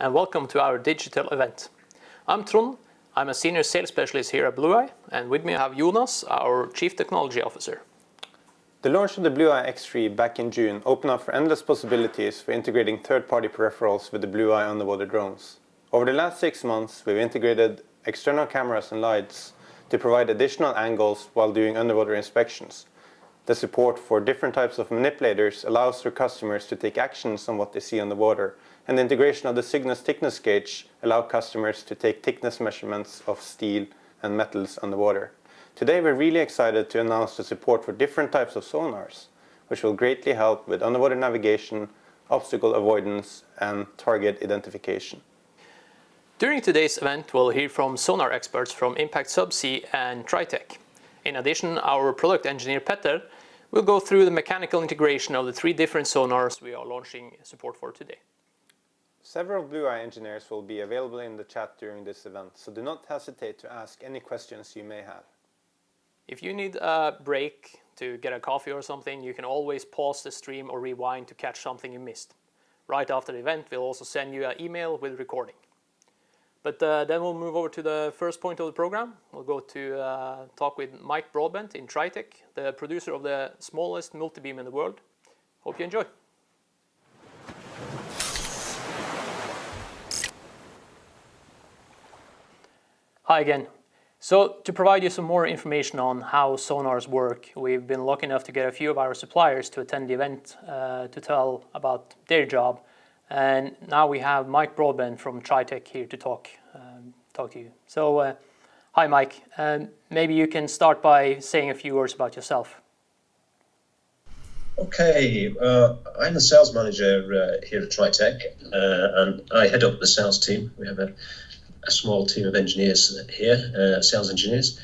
and welcome to our digital event. I'm Trond, I'm a senior sales specialist here at Blueye, and with me I have Jonas, our Chief Technology Officer. The launch of the Blueye X3 back in June opened up for endless possibilities for integrating third-party peripherals with the Blueye underwater drones. Over the last 6 months, we've integrated external cameras and lights to provide additional angles while doing underwater inspections. The support for different types of manipulators allows their customers to take actions on what they see underwater, and the integration of the Cygnus thickness gauge allows customers to take thickness measurements of steel and metals underwater. Today we're really excited to announce the support for different types of sonars, which will greatly help with underwater navigation, obstacle avoidance and target identification. During today's event we'll hear from sonar experts from Impact Subsea and Tritech. In addition, our product engineer Petter will go through the mechanical integration of the 3 different sonars we are launching support for today. Several Blueye engineers will be available in the chat during this event, so do not hesitate to ask any questions you may have. If you need a break to get a coffee or something, you can always pause the stream or rewind to catch something you missed. Right after the event, we'll also send you an email with recording. But then we'll move over to the first point of the program. We'll go to talk with Mike Broadbent in Tritech, the producer of the smallest multibeam in the world. Hope you enjoy. Hi again. So to provide you some more information on how sonars work, we've been lucky enough to get a few of our suppliers to attend the event to tell about their job. And now we have Mike Broadbent from Tritech here to talk to you. So hi Mike, maybe you can start by saying a few words about yourself. Okay, I'm the sales manager here at Tritech, and I head up the sales team. We have a small team of engineers here, sales engineers.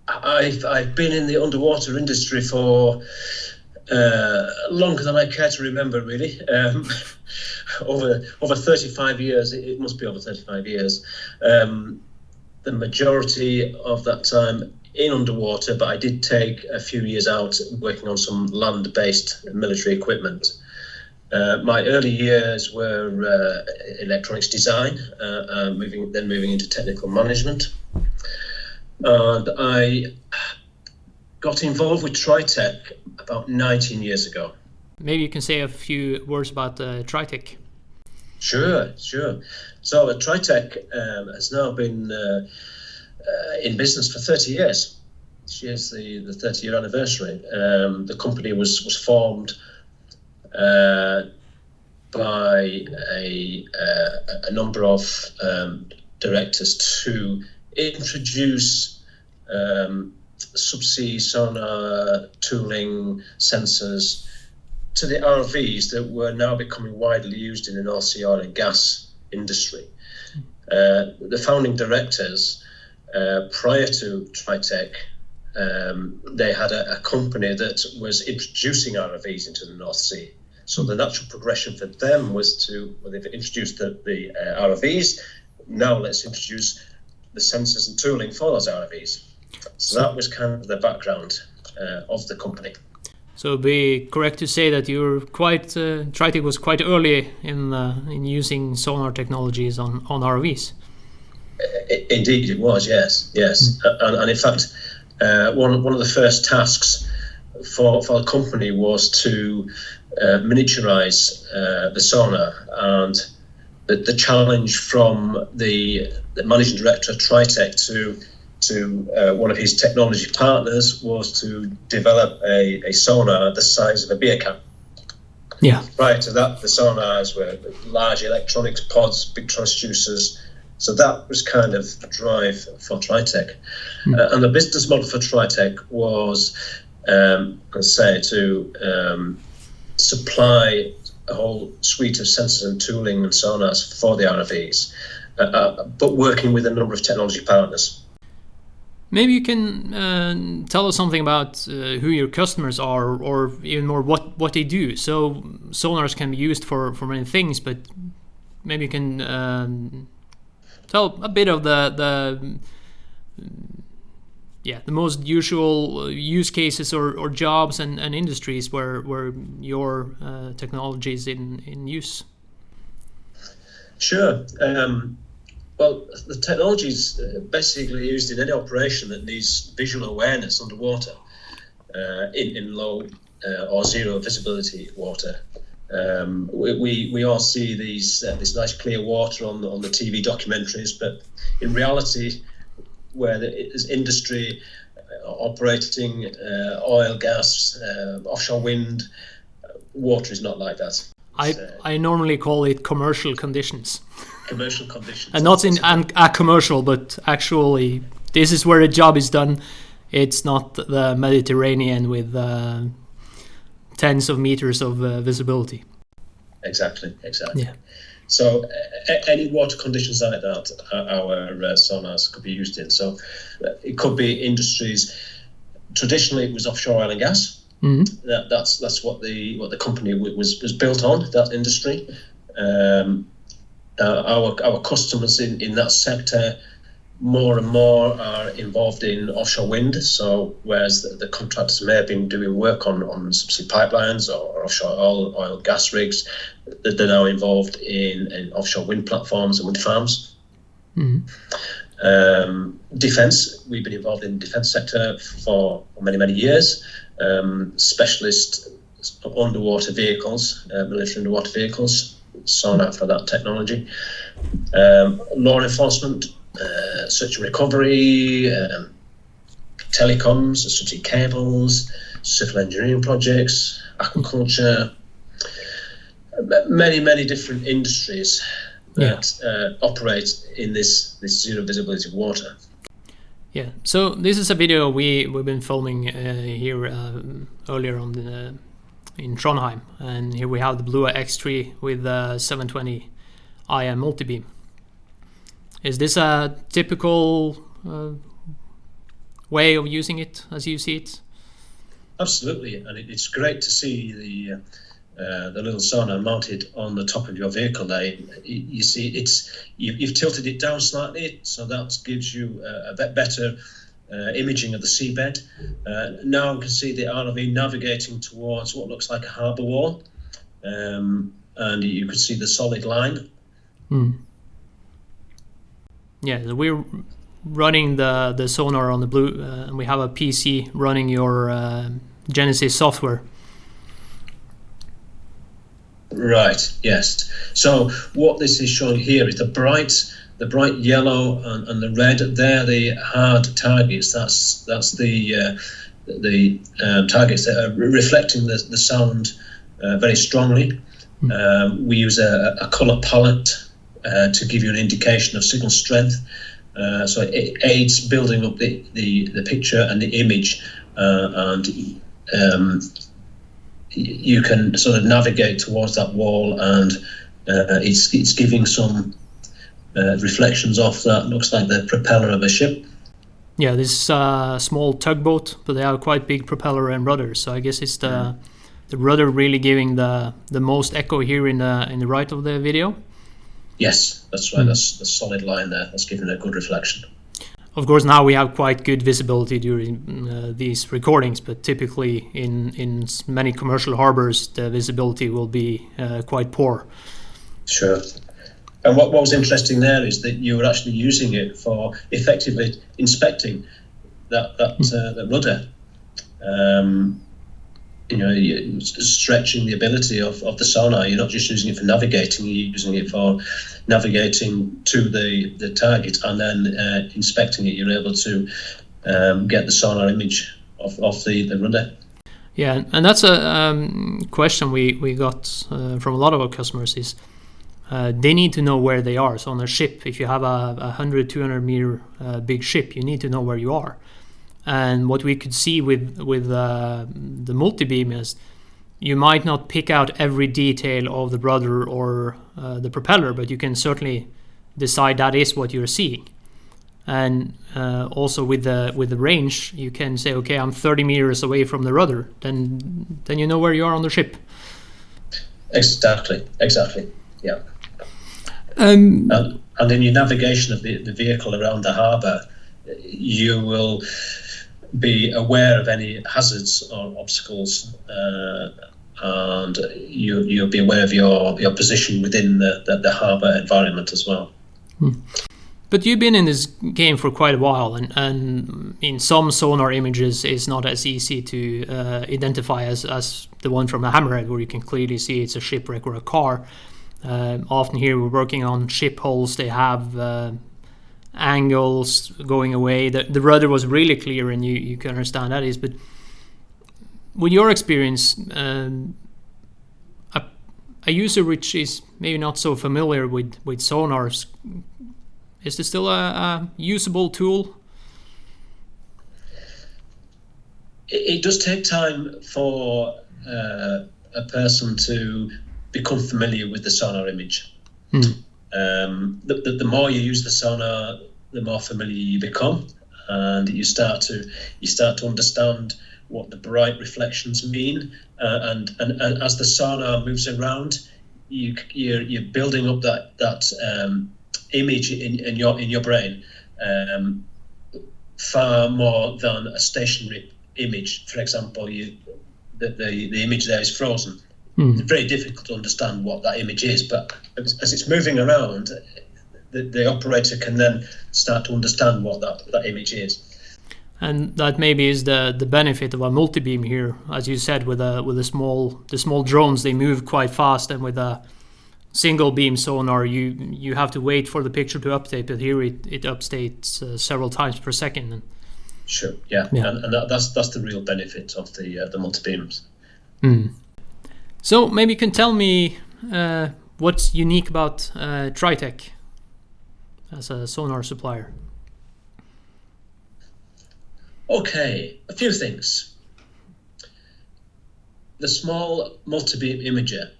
I've been in the underwater industry for longer than I care to remember, really. Over 35 years, it must be over 35 years. The majority of that time in underwater, but I did take a few years out working on some land-based military equipment. My early years were electronics design, moving into technical management. And I got involved with Tritech about 19 years ago. Maybe you can say a few words about Tritech. Sure. So Tritech has now been in business for 30 years. This year's the 30-year anniversary. The company was formed by a number of directors to introduce subsea sonar tooling sensors to the ROVs that were now becoming widely used in the North Sea oil and gas industry. The founding directors, prior to Tritech, they had a company that was introducing ROVs into the North Sea. So the natural progression for them was they've introduced the ROVs, now let's introduce the sensors and tooling for those ROVs. So that was kind of the background of the company. So it'd be correct to say that you're Tritech was quite early in using sonar technologies on ROVs. Indeed it was, yes. And in fact, one of the first tasks for the company was to miniaturize the sonar, and the challenge from the managing director of Tritech to one of his technology partners was to develop a sonar the size of a beer can. Yeah. Prior to that, the sonars were large electronics pods, big transducers. So that was kind of the drive for Tritech. And the business model for Tritech was, to supply a whole suite of sensors and tooling and sonars for the ROVs, but working with a number of technology partners. Maybe you can tell us something about who your customers are, or even more what they do. So sonars can be used for many things, but maybe you can tell a bit of the most usual use cases or jobs and industries where your technology is in use. Sure. Well, the technology is basically used in any operation that needs visual awareness underwater in low or zero visibility water. We all see this nice clear water on the TV documentaries, but in reality, where there's industry operating, oil, gas, offshore wind, water is not like that. I normally call it commercial conditions. Commercial conditions. And not in a commercial, but actually this is where the job is done. It's not the Mediterranean with tens of meters of visibility. Exactly. Yeah. So any water conditions like that, our sonars could be used in. So it could be industries. Traditionally, it was offshore oil and gas. Mm-hmm. That's what the company was built on. That industry. Our customers in that sector more and more are involved in offshore wind. So whereas the contractors may have been doing work on subsea pipelines or offshore oil gas rigs, they're now involved in offshore wind platforms and wind farms. Mm-hmm. Defence, we've been involved in the defence sector for many years. Specialist underwater vehicles, military underwater vehicles, sonar for that technology. Law enforcement, search and recovery, telecoms, subsea cables, civil engineering projects, aquaculture, many different industries that operate in this zero visibility water. Yeah, so this is a video we've been filming here earlier on in Trondheim, and here we have the Blueye X3 with 720 IM multibeam. Is this a typical way of using it as you see it? Absolutely, and it's great to see the little sonar mounted on the top of your vehicle there. You see, you've tilted it down slightly, so that gives you a bit better imaging of the seabed. Now you can see the ROV navigating towards what looks like a harbour wall, and you can see the solid line. Yeah, so we're running the sonar on the Blue, and we have a PC running your Genesis software. Right. Yes. So what this is showing here is the bright yellow and the red. They're the hard targets. That's the targets that are reflecting the sound very strongly. We use a color palette to give you an indication of signal strength. So it aids building up the picture and the image, and you can sort of navigate towards that wall, and it's giving some reflections off that. Looks like the propeller of a ship. Yeah, this is a small tugboat, but they have quite big propeller and rudder. So I guess it's the rudder really giving the most echo here in the right of the video. Yes, that's right. That's the solid line there. That's giving a good reflection. Of course, now we have quite good visibility during these recordings, but typically in many commercial harbors, the visibility will be quite poor. Sure. And what was interesting there is that you were actually using it for effectively inspecting that rudder. You're stretching the ability of the sonar. You're not just using it for navigating, you're using it for navigating to the target, and then inspecting it. You're able to get the sonar image of the rudder. Yeah, and that's a question we got from a lot of our customers is they need to know where they are. So on a ship, if you have a 100, 200 meter big ship, you need to know where you are. And what we could see with the multibeam is you might not pick out every detail of the rudder or the propeller, but you can certainly decide that is what you're seeing. And also with the range, you can say, okay, I'm 30 meters away from the rudder. Then you know where you are on the ship. Exactly. Yeah. And in your navigation of the vehicle around the harbour, you will be aware of any hazards or obstacles and you'll be aware of your position within the harbour environment as well. But you've been in this game for quite a while, and in some sonar images is not as easy to identify as the one from a hammerhead, where you can clearly see it's a shipwreck or a car. Often here we're working on ship hulls. They have angles going away. The rudder was really clear, and you can understand that is. But with your experience, a user which is maybe not so familiar with sonars, is this still a usable tool? It does take time for a person to become familiar with the sonar image. The more you use the sonar, the more familiar you become, and you start to understand what the bright reflections mean. And as the sonar moves around, you're building up that image in your brain, far more than a stationary image. For example, the image there is frozen. It's very difficult to understand what that image is, but as it's moving around, the operator can then start to understand what that image is. And that maybe is the benefit of a multibeam here, as you said, with the small drones. They move quite fast, and with a single beam sonar, you have to wait for the picture to update. But here it updates several times per second. Sure, yeah. And that's the real benefit of the multibeams. So maybe you can tell me what's unique about Tritech as a sonar supplier. Okay, a few things. The small multi-beam imager.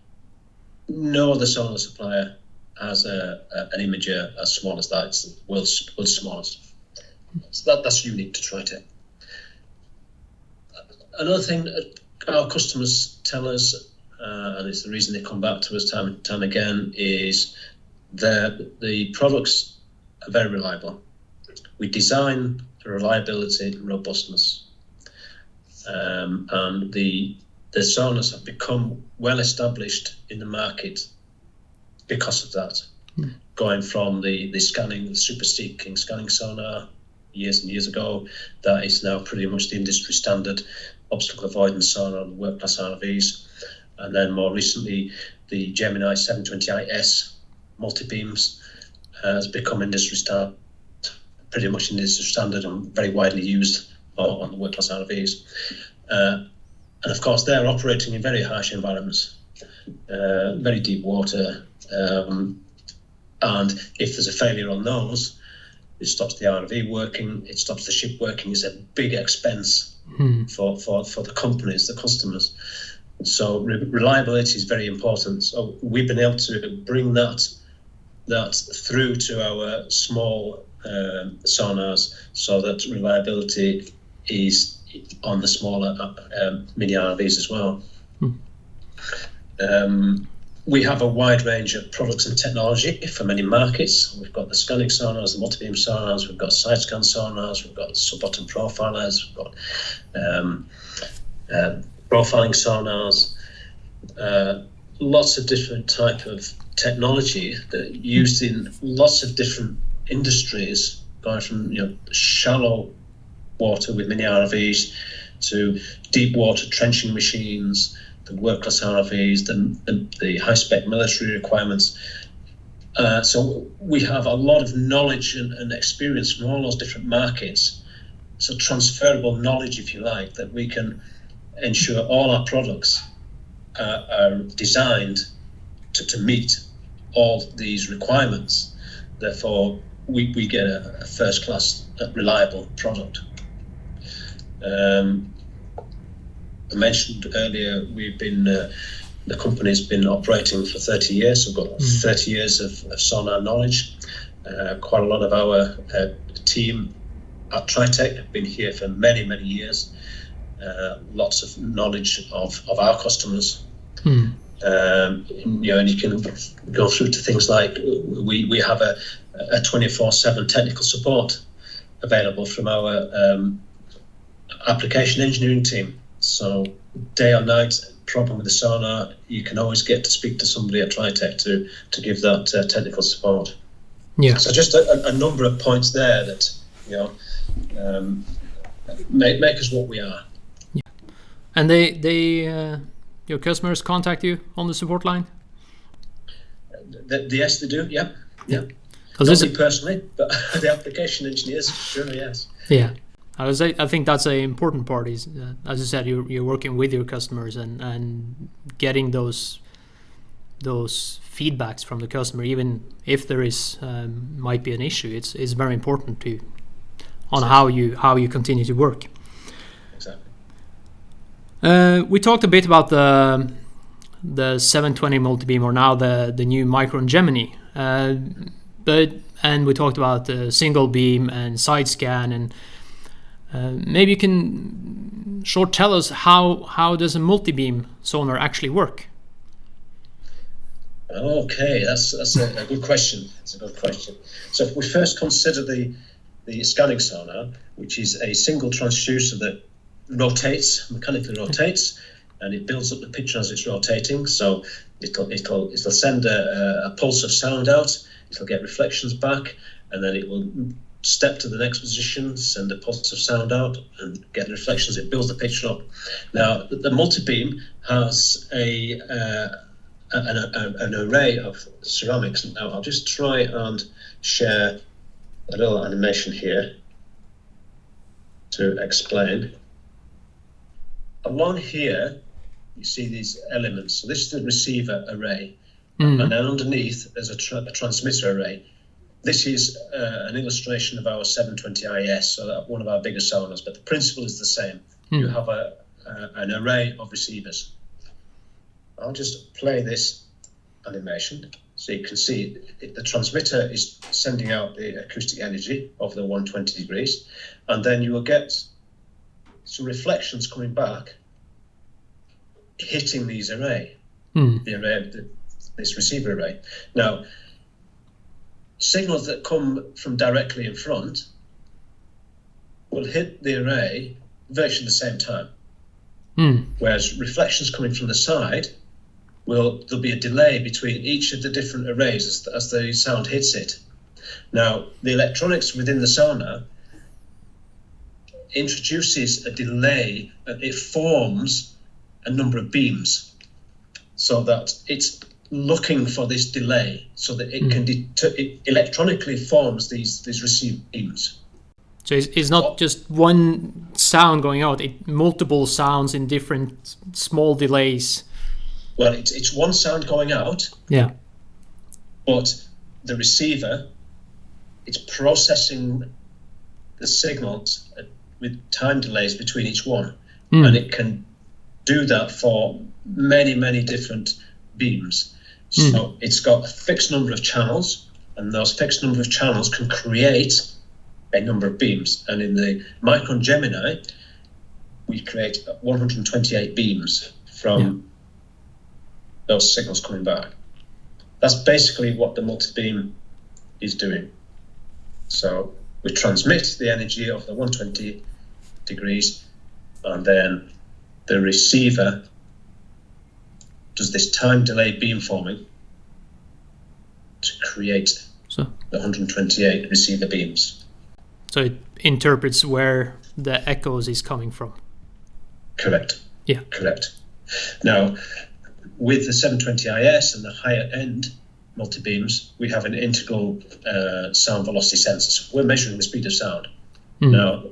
No other sonar supplier has an imager as small as that. It's the world's smallest. So that's unique to Tritech. Another thing that our customers tell us, and it's the reason they come back to us time and time again, is the products are very reliable. We design for reliability and robustness, and the sonars have become well established in the market because of that. Going from the scanning, the super seeking scanning sonar years and years ago, that is now pretty much the industry standard obstacle avoidance sonar on work class ROVs, and then more recently the Gemini 720IS multi-beams has become industry standard, pretty much industry standard, and very widely used on the work class ROVs. And of course they're operating in very harsh environments, very deep water, and if there's a failure on those, it stops the ROV working, it stops the ship working. It's a big expense for the companies, the customers. So reliability is very important. So we've been able to bring that through to our small sonars, so that reliability is on the smaller mini ROVs as well. We have a wide range of products and technology for many markets. We've got the scanning sonars, the multi-beam sonars, we've got side scan sonars, we've got sub-bottom profilers, we've got profiling sonars, lots of different type of technology that are used in lots of different industries, going from shallow water with mini ROVs to deep water trenching machines, the work-class ROVs, the high-spec military requirements. So we have a lot of knowledge and experience from all those different markets. So transferable knowledge, if you like, that we can ensure all our products are designed to meet all these requirements. Therefore, we get a first-class, reliable product. I mentioned earlier, the company's been operating for 30 years. We've got 30 years of sonar knowledge. Quite a lot of our team at Tritech have been here for many, many years. Lots of knowledge of our customers. And you can go through to things like we have a 24/7 technical support available from our application engineering team. So day or night, problem with the sonar, you can always get to speak to somebody at Tritech to give that technical support. Yeah. So just a number of points there that, you know, make us what we are. Yeah. And they your customers contact you on the support line? Yes, they do. Yeah. Not me personally, but the application engineers, sure, yes. Yeah. I think that's an important part. Is as you said, you're working with your customers and getting those feedbacks from the customer, even if there is might be an issue. It's very important to on how you continue to work. Exactly. We talked a bit about the 720 multibeam, or now the new Micron Gemini, and we talked about single beam and side scan, and maybe you can short tell us how does a multibeam sonar actually work? Okay, that's a good question. It's a good question. So if we first consider the scanning sonar, which is a single transducer that mechanically rotates, and it builds up the picture as it's rotating. So it'll send a pulse of sound out. It'll get reflections back, and then it will step to the next position, send a pulse of sound out, and get reflections. It builds the picture up. Now the multibeam has an array of ceramics. Now I'll just try and share a little animation here to explain. Along here, you see these elements. So this is the receiver array, and then underneath there's a transmitter array. This is an illustration of our 720 IS, so that one of our bigger sonars, but the principle is the same. You have an array of receivers. I'll just play this animation so you can see the transmitter is sending out the acoustic energy of the 120 degrees, and then you will get some reflections coming back, hitting these array, the array, this receiver array. Now, signals that come from directly in front will hit the array virtually the same time, whereas reflections coming from the side, there'll be a delay between each of the different arrays as the sound hits it. Now, the electronics within the sonar introduces a delay, it forms a number of beams so that it's looking for this delay so that it can it electronically forms these receive beams. So it's not just one sound going out, multiple sounds in different small delays. Well, it's one sound going out, but the receiver, it's processing the signals with time delays between each one, and it can do that for many, many different beams. So it's got a fixed number of channels, and those fixed number of channels can create a number of beams. And in the Micron Gemini, we create 128 beams from those signals coming back. That's basically what the multibeam is doing. So we transmit the energy of the 120 degrees, and then the receiver does this time delay beamforming to create the 128 receiver beams. So it interprets where the echoes is coming from. Correct. Yeah. Correct. Now, with the 720 IS and the higher end multibeams, we have an integral sound velocity sensor. So we're measuring the speed of sound. Now,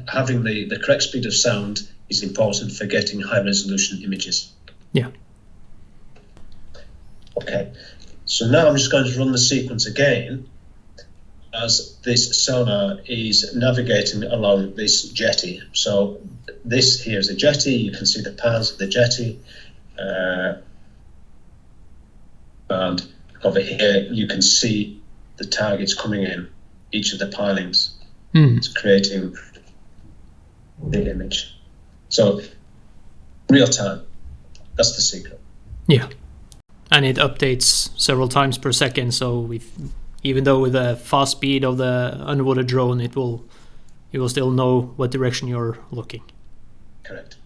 having the correct speed of sound is important for getting high resolution images. Yeah. Okay, so now I'm just going to run the sequence again as this sonar is navigating along this jetty. So this here is a jetty. You can see the paths of the jetty. And over here, you can see the targets coming in, each of the pilings. It's creating the image. So real time, that's the secret. Yeah. And it updates several times per second, so even though with the fast speed of the underwater drone, you will still know what direction you're looking. Correct.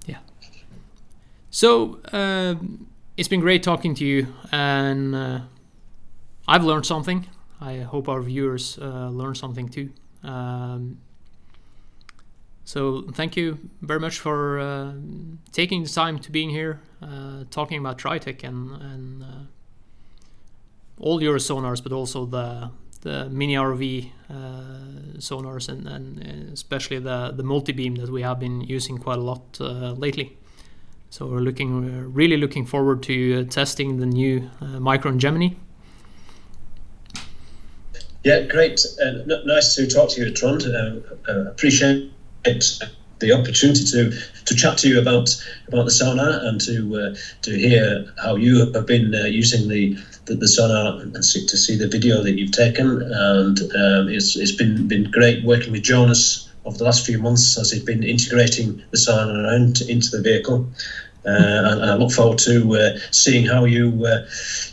Yeah. So it's been great talking to you, and I've learned something. I hope our viewers learn something too. So thank you very much for taking the time to being here, talking about Tritech and all your sonars, but also the mini ROV sonars and especially the Multibeam that we have been using quite a lot lately. So we're really looking forward to testing the new Micron Gemini. Yeah, great. Nice to talk to you, Trond. Appreciate the opportunity to chat to you about the sonar and to hear how you have been using the sonar and to see the video that you've taken. And it's been great working with Jonas over the last few months as he's been integrating the sonar into the vehicle. And I look forward to seeing how you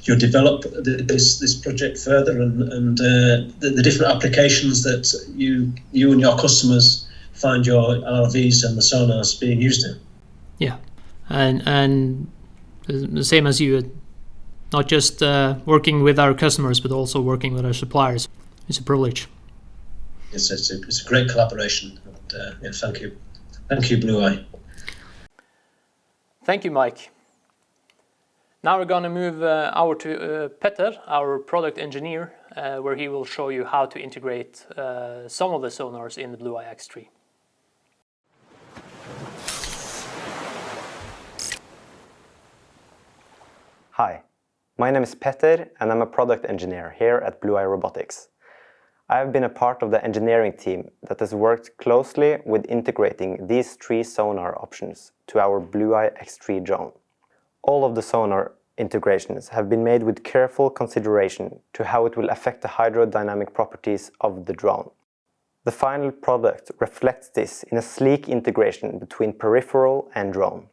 develop this project further and the different applications that you and your customers find your ROVs and the sonars being used in. Yeah, and the same as you, not just working with our customers, but also working with our suppliers. It's a privilege. It's a great collaboration. And, yeah, thank you, Blueye. Thank you, Mike. Now we're going to move over to Petter, our product engineer, where he will show you how to integrate some of the sonars in the Blueye X3. Hi, my name is Petter and I'm a product engineer here at Blueye Robotics. I have been a part of the engineering team that has worked closely with integrating these 3 sonar options to our Blueye X3 drone. All of the sonar integrations have been made with careful consideration to how it will affect the hydrodynamic properties of the drone. The final product reflects this in a sleek integration between peripheral and drone.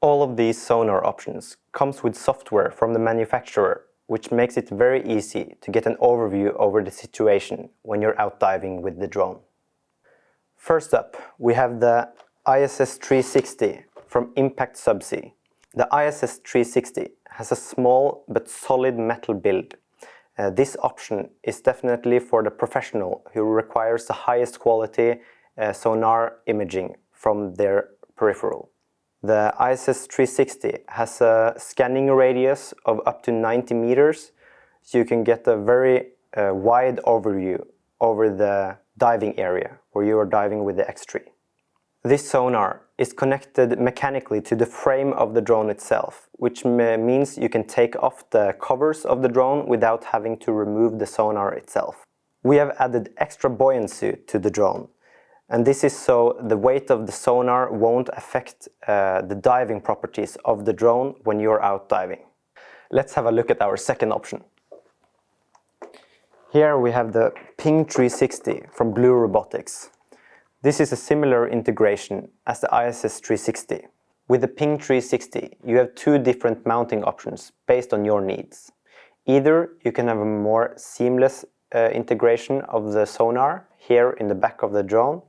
All of these sonar options comes with software from the manufacturer, which makes it very easy to get an overview over the situation when you're out diving with the drone. First up, we have the ISS 360 from Impact Subsea. The ISS 360 has a small but solid metal build. This option is definitely for the professional who requires the highest quality sonar imaging from their peripheral. The ISS 360 has a scanning radius of up to 90 meters, so you can get a very wide overview over the diving area where you are diving with the X3. This sonar is connected mechanically to the frame of the drone itself, which means you can take off the covers of the drone without having to remove the sonar itself. We have added extra buoyancy to the drone, and this is so the weight of the sonar won't affect the diving properties of the drone when you're out diving. Let's have a look at our second option. Here we have the Ping 360 from Blue Robotics. This is a similar integration as the ISS 360. With the Ping 360, you have 2 different mounting options based on your needs. Either you can have a more seamless integration of the sonar here in the back of the drone,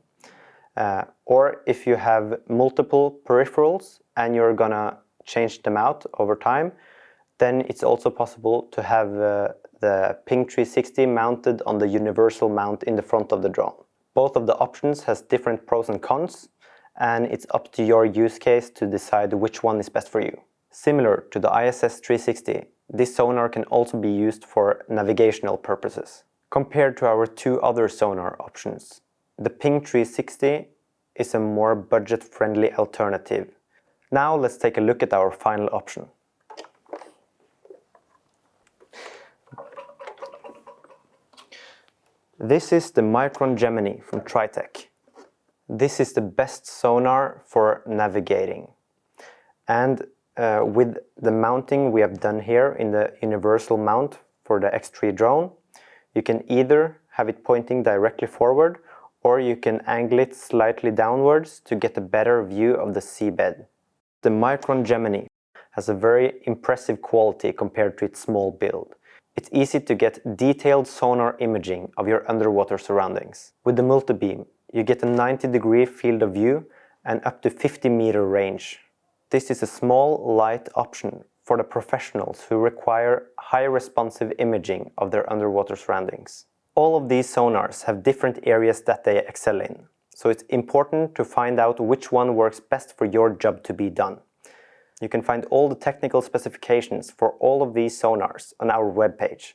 or if you have multiple peripherals and you're gonna change them out over time, then it's also possible to have the Ping 360 mounted on the universal mount in the front of the drone. Both of the options has different pros and cons, and it's up to your use case to decide which one is best for you. Similar to the ISS 360, this sonar can also be used for navigational purposes. Compared to our 2 other sonar options, the Ping 360 is a more budget-friendly alternative. Now let's take a look at our final option. This is the Micron Gemini from Tritech. This is the best sonar for navigating. And with the mounting we have done here in the universal mount for the X3 drone, you can either have it pointing directly forward, or you can angle it slightly downwards to get a better view of the seabed. The Micron Gemini has a very impressive quality compared to its small build. It's easy to get detailed sonar imaging of your underwater surroundings. With the Multibeam, you get a 90-degree field of view and up to 50-meter range. This is a small, light option for the professionals who require high responsive imaging of their underwater surroundings. All of these sonars have different areas that they excel in, so it's important to find out which one works best for your job to be done. You can find all the technical specifications for all of these sonars on our webpage.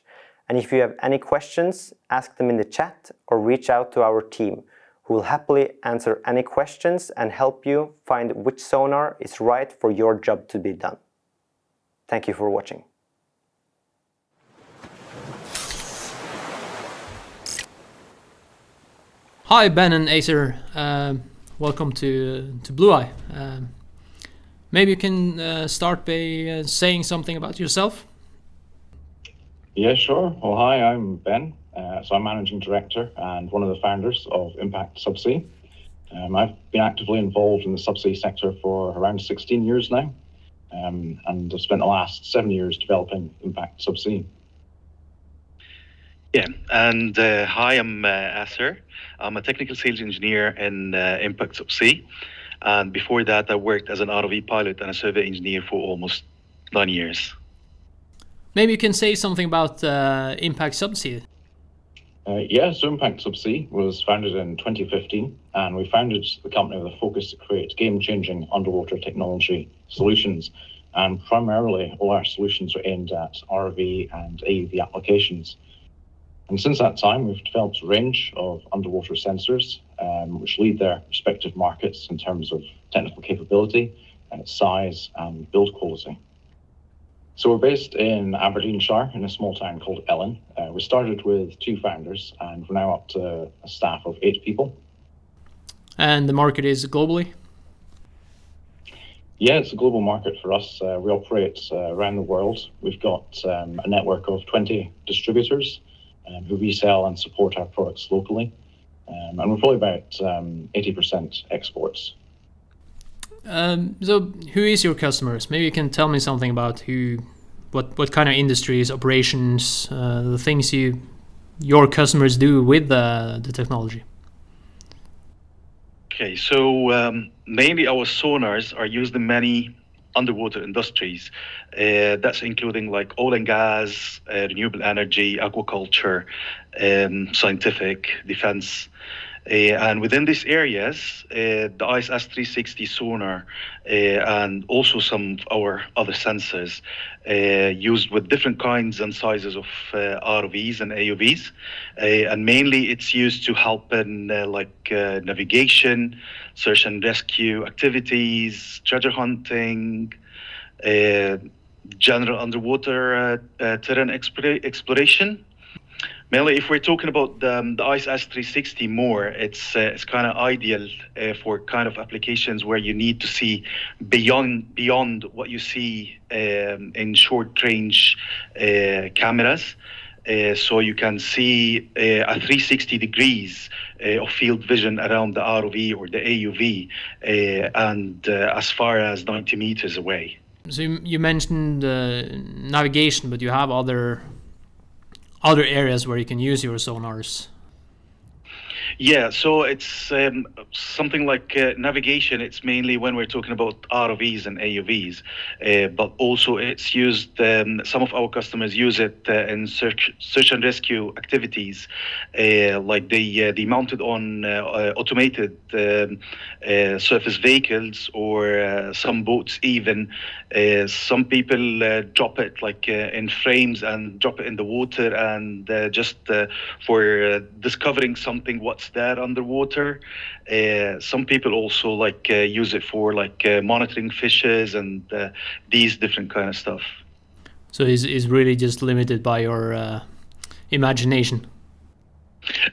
And if you have any questions, ask them in the chat or reach out to our team, who will happily answer any questions and help you find which sonar is right for your job to be done. Thank you for watching. Hi, Ben and Acer. Welcome to Blueye. Maybe you can start by saying something about yourself. Yeah, sure. Well, hi, I'm Ben. So I'm Managing Director and one of the founders of Impact Subsea. I've been actively involved in the subsea sector for around 16 years now, and I've spent the last 7 years developing Impact Subsea. Yeah, and hi, I'm Acer. I'm a technical sales engineer in Impact Subsea. And before that, I worked as an ROV pilot and a survey engineer for almost 9 years. Maybe you can say something about Impact Subsea. Yeah, so Impact Subsea was founded in 2015, and we founded the company with a focus to create game-changing underwater technology solutions. And primarily, all our solutions are aimed at ROV and AUV applications. And since that time, we've developed a range of underwater sensors, which lead their respective markets in terms of technical capability, size, and build quality. So we're based in Aberdeenshire in a small town called Ellon. We started with 2 founders, and we're now up to a staff of 8 people. And the market is globally? Yeah, it's a global market for us. We operate around the world. We've got a network of 20 distributors who resell and support our products locally. And we're probably about 80% exports. So who is your customers? Maybe you can tell me something about what kind of industries, operations, the things your customers do with the technology. Okay, so mainly our sonars are used in many underwater industries. That's including like oil and gas, renewable energy, aquaculture, scientific, defense. And within these areas, the ICE S360 sonar and also some of our other sensors used with different kinds and sizes of ROVs and AUVs. And mainly it's used to help in navigation, search and rescue activities, treasure hunting, general underwater terrain exploration. Mainly, if we're talking about the ICE S360 more, it's kind of ideal for kind of applications where you need to see beyond what you see in short range cameras. So you can see a 360 degrees of field vision around the ROV or the AUV, and as far as 90 meters away. So you mentioned navigation, but you have other areas where you can use your sonars. Yeah, so it's something like navigation. It's mainly when we're talking about ROVs and AUVs, but also it's used, some of our customers use it in search and rescue activities, like they mounted on automated surface vehicles or some boats even. Some people drop it like in frames and drop it in the water and just for discovering something what's there underwater. Some people also like use it for like monitoring fishes and these different kind of stuff. So it's really just limited by your imagination.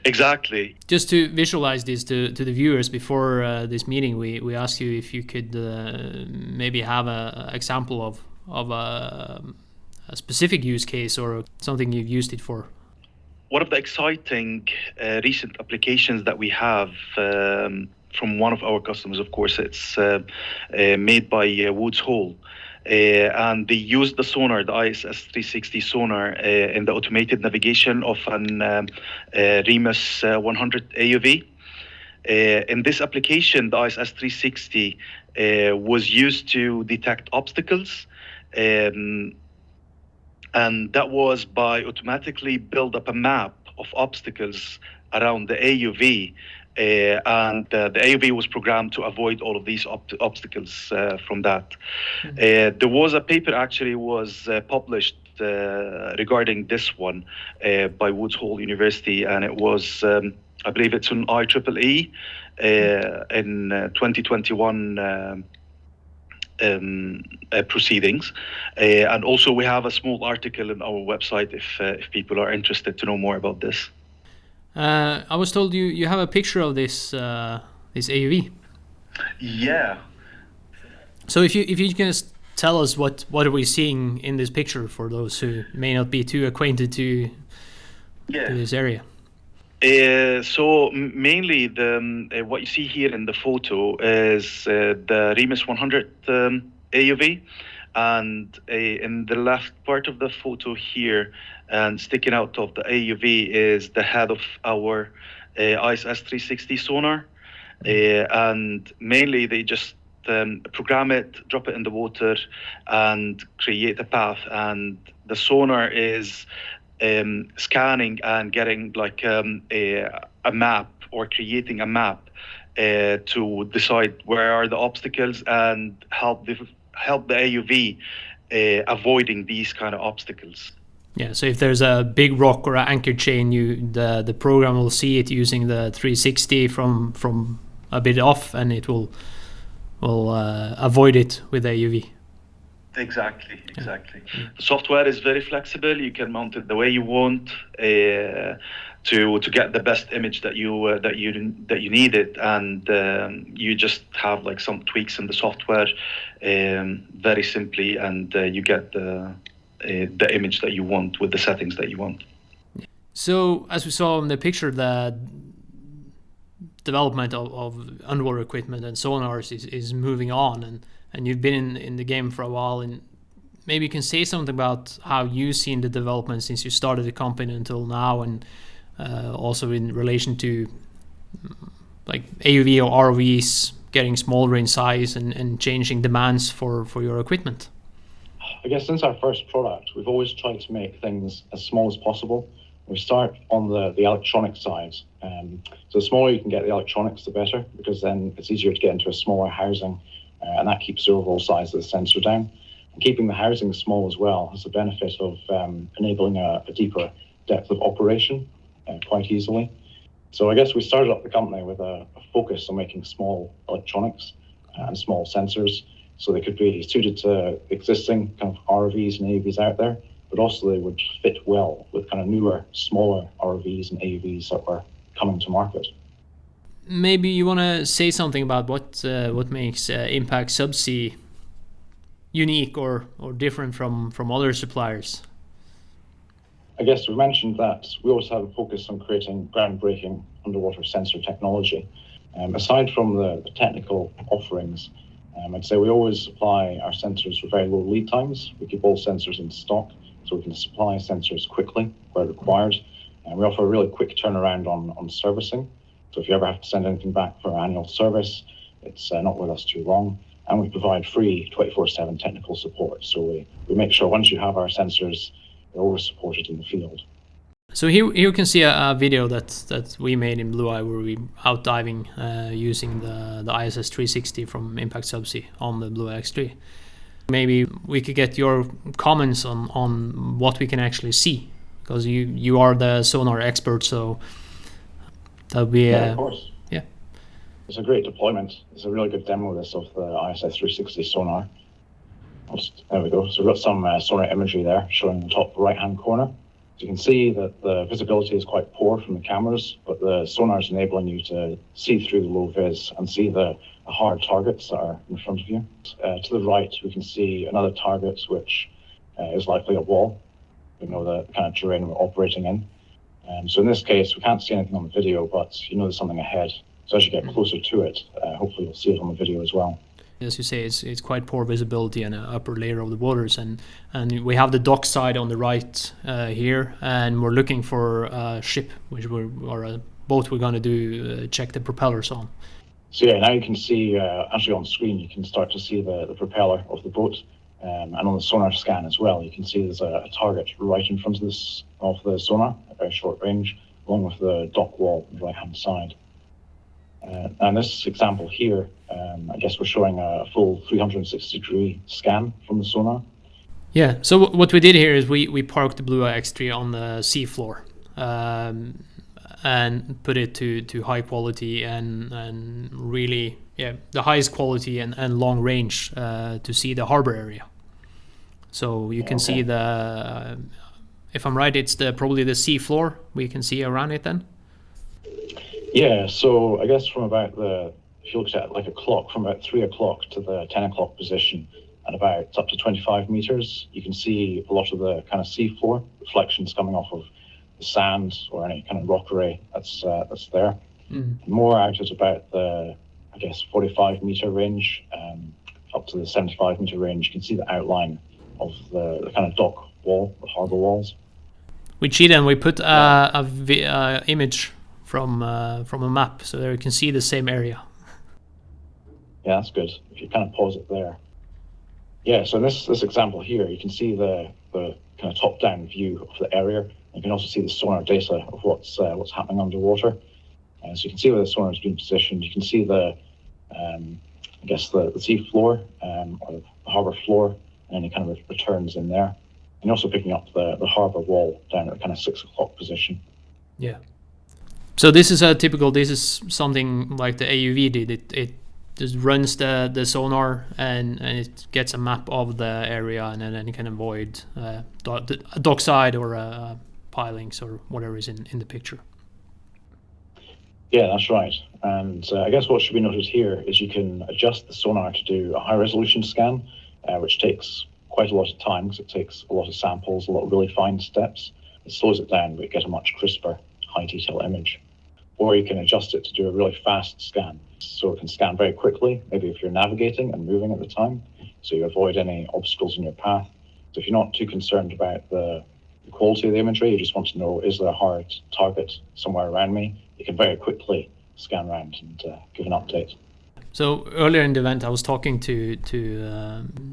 Exactly. Just to visualize this to the viewers before this meeting, we asked you if you could maybe have an example of a specific use case or something you've used it for. One of the exciting recent applications that we have from one of our customers, of course, it's made by Woods Hole. And they used the sonar, the ICE S360 sonar, in the automated navigation of an Remus 100 AUV. In this application, the ICE S360 was used to detect obstacles. And that was by automatically build up a map of obstacles around the AUV. And the AUV was programmed to avoid all of these obstacles from that. There was a paper actually was published regarding this one by Woods Hole University, and it was, I believe it's on IEEE in 2021 proceedings. And also we have a small article on our website if people are interested to know more about this. I was told you have a picture of this this AUV. Yeah. So if you can just tell us what are we seeing in this picture for those who may not be too acquainted to this area. So mainly the what you see here in the photo is the Remus 100 AUV, and in the left part of the photo here, and sticking out of the AUV is the head of our ISS 360 sonar, and mainly they just program it, drop it in the water, and create a path, and the sonar is scanning and getting like a map, or creating a map to decide where are the obstacles and help the AUV avoiding these kind of obstacles. Yeah, so if there's a big rock or an anchor chain, the program will see it using the 360 from a bit off, and it will avoid it with the AUV. Exactly. The software is very flexible. You can mount it the way you want to get the best image that you need it, and you just have like some tweaks in the software, very simply, and you get the image that you want with the settings that you want. So as we saw in the picture, the development of underwater equipment and sonars is moving on, and you've been in the game for a while, and maybe you can say something about how you've seen the development since you started the company until now, and also in relation to like AUV or ROVs getting smaller in size and changing demands for your equipment. I guess since our first product, we've always tried to make things as small as possible. We start on the electronic side. So the smaller you can get the electronics, the better, because then it's easier to get into a smaller housing, and that keeps the overall size of the sensor down. And keeping the housing small as well has the benefit of enabling a deeper depth of operation quite easily. So I guess we started up the company with a focus on making small electronics and small sensors, so they could be suited to existing kind of ROVs and AUVs out there, but also they would fit well with kind of newer, smaller ROVs and AUVs that were coming to market. Maybe you want to say something about what makes Impact Subsea unique or different from other suppliers. I guess we mentioned that we always have a focus on creating groundbreaking underwater sensor technology. Aside from the technical offerings, I'd say we always supply our sensors with very low lead times. We keep all sensors in stock, so we can supply sensors quickly where required. And we offer a really quick turnaround on servicing. So if you ever have to send anything back for annual service, it's not with us too long. And we provide free 24/7 technical support. So we make sure once you have our sensors, they're always supported in the field. So here you can see a video that we made in Blueye where we out diving using the ISS 360 from Impact Subsea on the Blueye X3. Maybe we could get your comments on what we can actually see, because you are the sonar expert, so that would be yeah, of course. Yeah. It's a great deployment. It's a really good demo of this of the ISS 360 sonar. There we go. So we've got some sonar imagery there showing the top right-hand corner. So you can see that the visibility is quite poor from the cameras, but the sonar is enabling you to see through the low vis and see the hard targets that are in front of you. To the right, we can see another target, which is likely a wall. We know the kind of terrain we're operating in. So in this case, we can't see anything on the video, but you know there's something ahead. So as you get closer to it, hopefully you'll see it on the video as well. As you say, it's quite poor visibility in an upper layer of the waters, and we have the dock side on the right here, and we're looking for a ship, or a boat we're going to do check the propellers on. So yeah, now you can see, actually on screen, you can start to see the propeller of the boat. And on the sonar scan as well, you can see there's a target right in front of the sonar, at very short range, along with the dock wall on the right-hand side. And this example here, I guess we're showing a full 360-degree scan from the sonar. Yeah, so what we did here is we parked the Blueye X3 on the seafloor and put it to high quality and really, yeah, the highest quality and long range to see the harbor area. So you can see the, if I'm right, it's probably the seafloor we can see around it then? Yeah, so I guess from about if you looked at like a clock, from about 3 o'clock to the 10 o'clock position, at about up to 25 meters, you can see a lot of the kind of seafloor reflections coming off of the sand or any kind of rockery that's there. More out at about the, I guess, 45-meter range, up to the 75-meter range, you can see the outline of the kind of dock wall, the harbor walls. We cheated and we put a image from a map, so there you can see the same area. Yeah, that's good. If you kind of pause it there. Yeah, so in this example here, you can see the kind of top-down view of the area. You can also see the sonar data of what's happening underwater. So you can see where the sonar has been positioned. You can see the, I guess, the sea floor or the harbour floor, and any kind of returns in there. And you're also picking up the harbour wall down at the kind of 6 o'clock position. Yeah. So this is this is something like the AUV did. It just runs the sonar and it gets a map of the area, and then you can avoid a dockside or pilings or whatever is in the picture. Yeah, that's right. And I guess what should be noted here is you can adjust the sonar to do a high resolution scan, which takes quite a lot of time because it takes a lot of samples, a lot of really fine steps. It slows it down, but you get a much crisper, high detail image. Or you can adjust it to do a really fast scan. So it can scan very quickly, maybe if you're navigating and moving at the time, so you avoid any obstacles in your path. So if you're not too concerned about the quality of the imagery, you just want to know, is there a hard target somewhere around me? You can very quickly scan around and give an update. So earlier in the event, I was talking to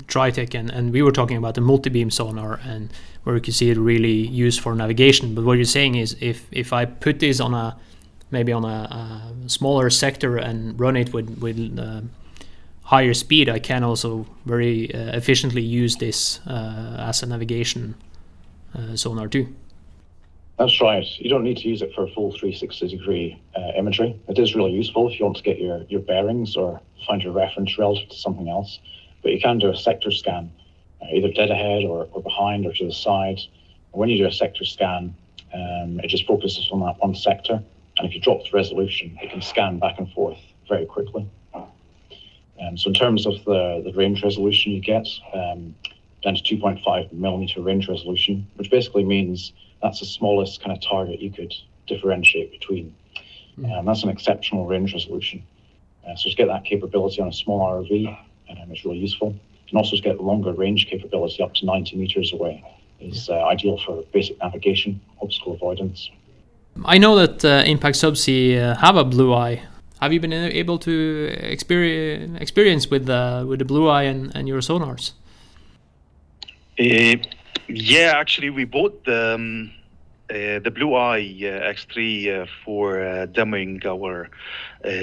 Tritech, and we were talking about the Multibeam Sonar, and where you can see it really used for navigation. But what you're saying is, if I put this on maybe on a smaller sector and run it with higher speed, I can also very efficiently use this as a navigation sonar too. That's right. You don't need to use it for a full 360-degree imagery. It is really useful if you want to get your bearings or find your reference relative to something else. But you can do a sector scan, either dead ahead or behind or to the side. And when you do a sector scan, it just focuses on that one sector. And if you drop the resolution, it can scan back and forth very quickly. So in terms of the range resolution you get, down to 2.5 millimeter range resolution, which basically means that's the smallest kind of target you could differentiate between. That's an exceptional range resolution. So to get that capability on a small ROV is really useful. And also to get longer range capability up to 90 meters away is ideal for basic navigation, obstacle avoidance. I know that Impact Subsea have a Blueye. Have you been able to experience with the Blueye and your sonars? Yeah, actually, we bought the Blueye X3 for demoing our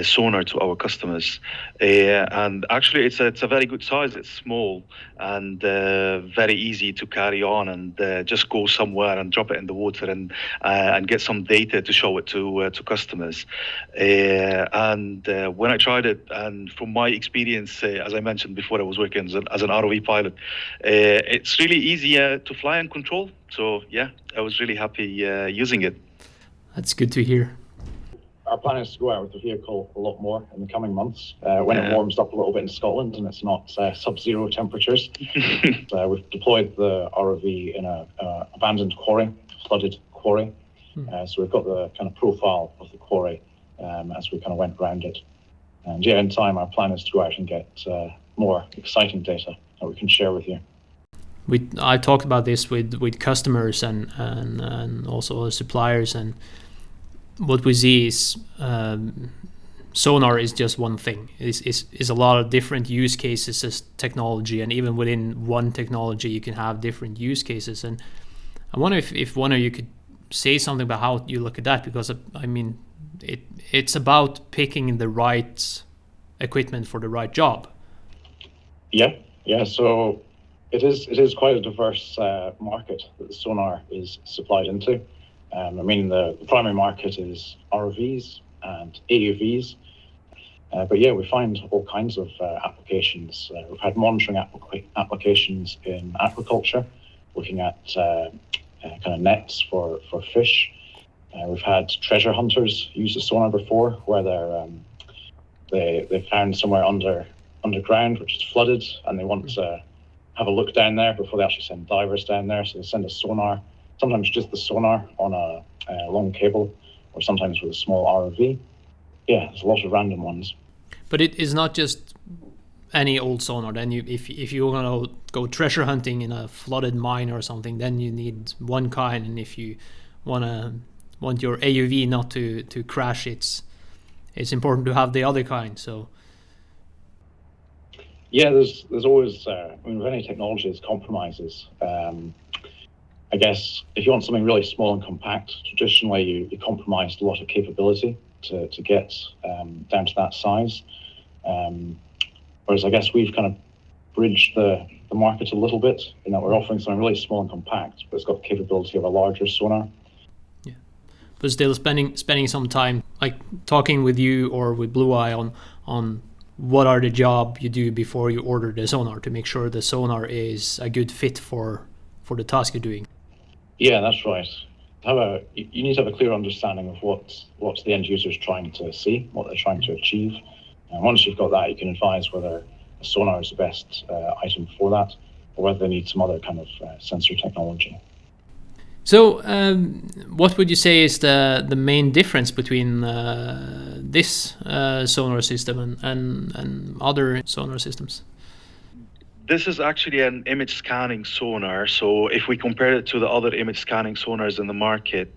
sonar to our customers, and actually it's a very good size. It's small and very easy to carry on and just go somewhere and drop it in the water and get some data to show it to customers. And when I tried it, and from my experience, as I mentioned before, I was working as an ROV pilot. It's really easy to fly and control. So yeah, I was really happy using it. That's good to hear. Our plan is to go out with the vehicle a lot more in the coming months when it warms up a little bit in Scotland and it's not sub-zero temperatures. We've deployed the ROV in an abandoned quarry, flooded quarry. So we've got the kind of profile of the quarry as we kind of went around it. And yeah, in time, our plan is to go out and get more exciting data that we can share with you. I talked about this with customers and also suppliers, and what we see is sonar is just one thing. It's a lot of different use cases as technology, and even within one technology you can have different use cases. And I wonder if one of you could say something about how you look at that, because I mean it's about picking the right equipment for the right job. Yeah. So it is quite a diverse market that the sonar is supplied into. I mean, the primary market is ROVs and AUVs. But yeah, we find all kinds of applications. We've had monitoring applications in aquaculture, looking at kind of nets for fish. We've had treasure hunters use the sonar before, where they found somewhere underground which is flooded, and they want to have a look down there before they actually send divers down there. So they send a sonar, sometimes just the sonar on a long cable, or sometimes with a small ROV. Yeah, there's a lot of random ones. But it is not just any old sonar. Then if you're gonna go treasure hunting in a flooded mine or something, then you need one kind. And if you want your AUV not to crash, it's important to have the other kind. So yeah, there's always I mean, with any technology, there's compromises. I guess if you want something really small and compact, traditionally you compromised a lot of capability to get down to that size. Whereas I guess we've kind of bridged the market a little bit, in that we're offering something really small and compact, but it's got the capability of a larger sonar. Yeah, but still spending some time like talking with you or with Blueye on what are the job you do before you order the sonar, to make sure the sonar is a good fit for the task you're doing. Yeah, that's right. You need to have a clear understanding of what the end user is trying to see, what they're trying to achieve. And once you've got that, you can advise whether a sonar is the best item for that, or whether they need some other kind of sensor technology. So what would you say is the main difference between this sonar system and other sonar systems? This is actually an image scanning sonar. So if we compare it to the other image scanning sonars in the market,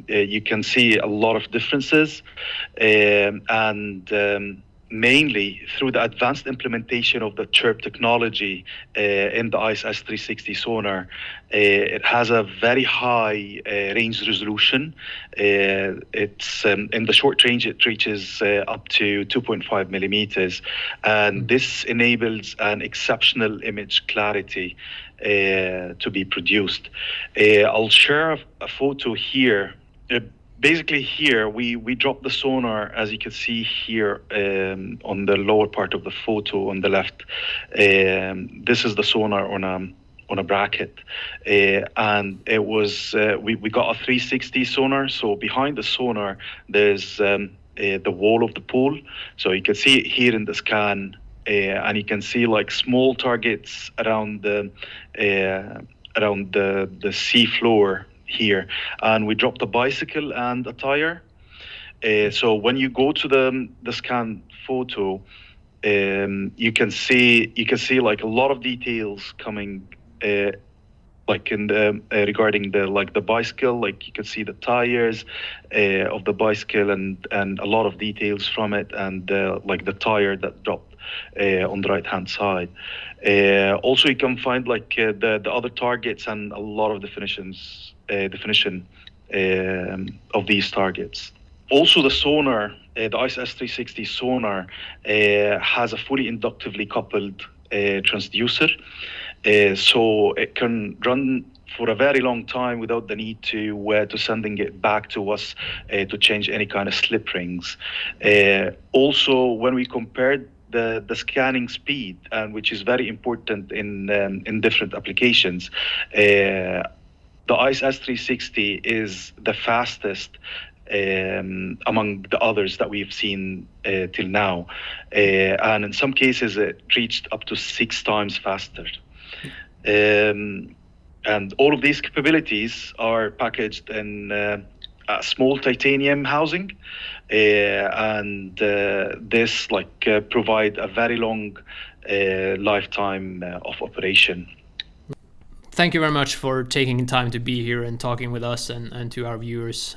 you can see a lot of differences, and mainly through the advanced implementation of the chirp technology in the ICE S360 sonar. It has a very high range resolution. It's in the short range, it reaches up to 2.5 millimeters, and this enables an exceptional image clarity to be produced. I'll share a photo here. Basically here, we drop the sonar, as you can see here on the lower part of the photo on the left. This is the sonar on a bracket, and it was we got a 360 sonar. So behind the sonar, there's the wall of the pool. So you can see it here in the scan, and you can see like small targets around the sea floor here, and we dropped a bicycle and a tire. So when you go to the scan photo, you can see like a lot of details coming, like in the regarding the bicycle. Like you can see the tires of the bicycle and a lot of details from it, and like the tire that dropped on the right hand side. Also, you can find like the other targets and a lot of definition of these targets. Also, the sonar, the ICE S360 sonar, has a fully inductively coupled transducer, so it can run for a very long time without the need to sending it back to us to change any kind of slip rings. Also, when we compared the scanning speed, and which is very important in different applications, the ICE S360 is the fastest among the others that we've seen till now, and in some cases it reached up to 6 times faster. And all of these capabilities are packaged in a small titanium housing, and this provide a very long lifetime of operation. Thank you very much for taking time to be here and talking with us and to our viewers.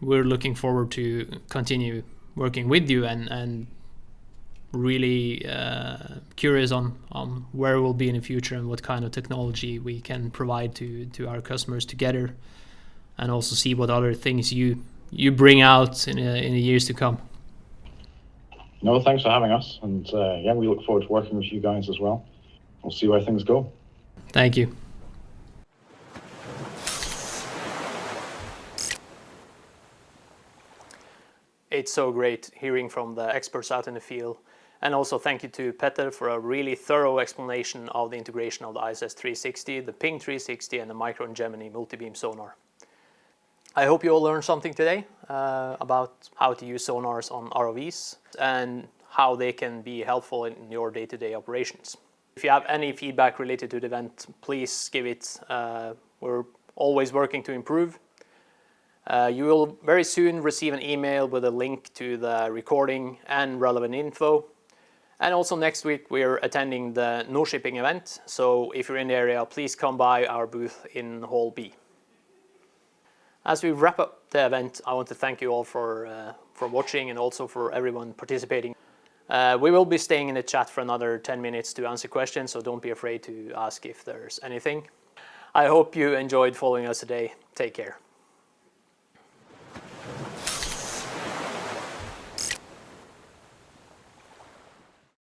we're looking forward to continue working with you and really curious on where we'll be in the future and what kind of technology we can provide to our customers together, and also see what other things you bring out in the years to come. No, thanks for having us, and yeah, we look forward to working with you guys as well. We'll see where things go. Thank you. It's so great hearing from the experts out in the field, and also thank you to Petter for a really thorough explanation of the integration of the ISS 360, the Ping 360 and the Micron Gemini Multibeam Sonar. I hope you all learned something today about how to use sonars on ROVs and how they can be helpful in your day-to-day operations. If you have any feedback related to the event, please give it. We're always working to improve. You will very soon receive an email with a link to the recording and relevant info. And also next week we're attending the No Shipping event, so if you're in the area, please come by our booth in Hall B. As we wrap up the event, I want to thank you all for watching and also for everyone participating. We will be staying in the chat for another 10 minutes to answer questions, so don't be afraid to ask if there's anything. I hope you enjoyed following us today. Take care.